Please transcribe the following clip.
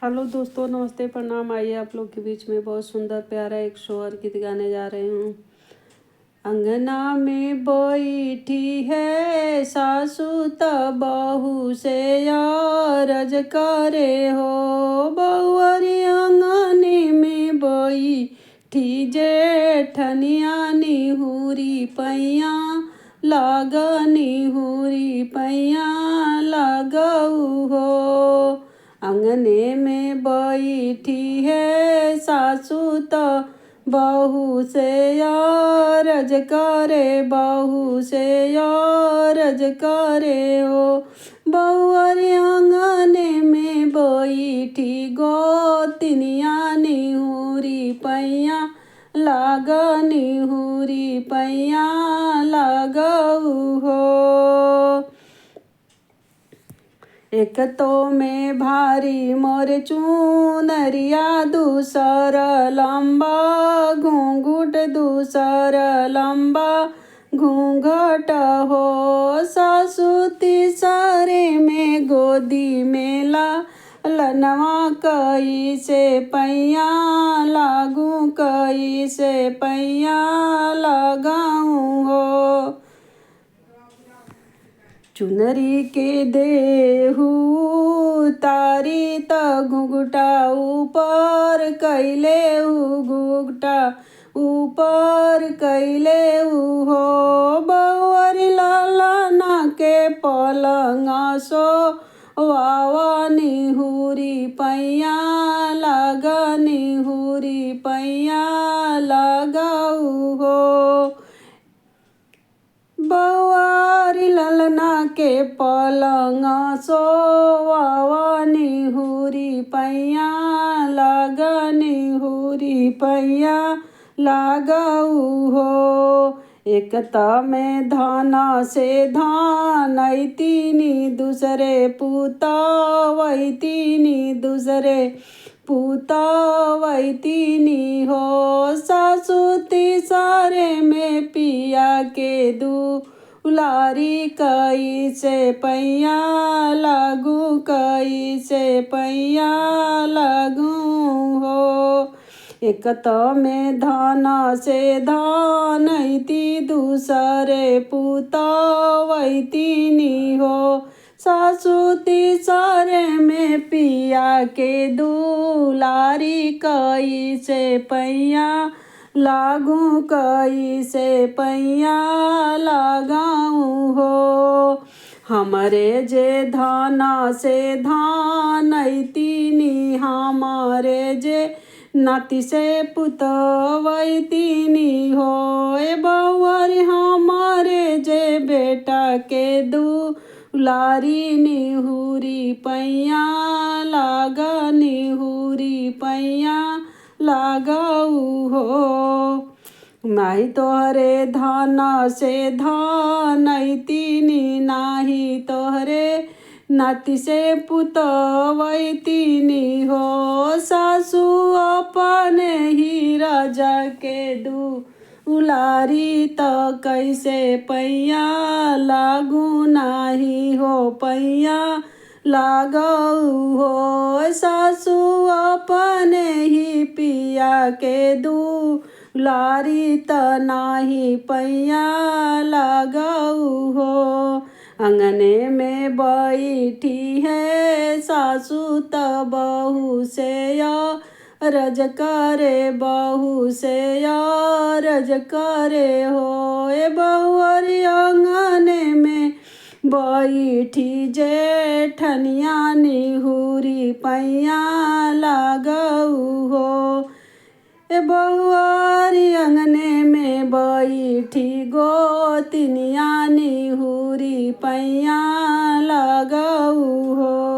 Hello दोस्तों, नमस्ते, प्रणाम। आइए आप लोग के बीच में बहुत सुंदर प्यारा एक शोहर गीत गाने जा रही हूँ। अंगना में बैठी है सासू त बहू से अरज करे हो, बहुअरी अंगने में बैठी जेठनिया निहुरी पैया लगनी हुरी पैया लगऊ हो। अंगने में बैठी है सासू त बहू से अरज करे, बहू से अरज करे हो, बहुअरी अंगने में बैठी गोतनिया निहुरी पैया लगनी हुरी पैया लगऊ हो। एक तो में भारी मोर चुनरिया, दूसर लंबा घूंघट, दूसर लंबा घूंघट हो। सासू तीसरे में गोदी में लनवा कई से पैया लागू, कई से पैया लगाऊँ हो। चुनरी के देहू तारी त घुघटा ऊपर कैले घुघटा ऊपर कैले हो, बहुअरी लालना के पलंग सो वावा निहुरी पैया लगनी हुरी पैया लगाऊ हो। बहुअरी ललना के पलंग सोवावा निहुरी पैया लगनी हुरी पैया लगऊ हो। एक त में धन से धन ऐतीनी, दूसरे पुता वैतीनी, दूसरे पुता वैतीनी हो। सासू तीसरे में पिया के दुलारी कई से पैया लागू, कई से पैया लागू हो। एक त में धन से धन ऐती, दूसरे पुता वैतीनी हो। सासू तीसरे में पिया के दुलारी कई से पैया लागू, कई से पैया लगाऊँ हो। हमारे जे धन से धन ऐतीनी, हमारे जे नाती से पुतवैतीनी हो। ए बहुअरी हमारे जे बेटा के दुलारी निहुरी पैया लगनी हुरी पैया लगऊ हो। नाही तोहरे धन से धन ऐतीनी, नाही तोहरे नाती से पुतवैतीनी हो। सासू अपने ही राजा के दुलारी त कैसे पैया लागू, नाही हो पैया लागऊ हो। सासू अपने ही पिया के दुलारी त नाही पैया लागऊ हो। अंगने में बैठी है सासू त बहू से अरज करे, बहू से अरज करे हो। ए बहुअरी अंगने में बैठी जेठनिया निहुरी पैया लगऊ हो। ए बहुअरी अंगने में बैठी गोतनिया निहुरी पैया लगऊ हो।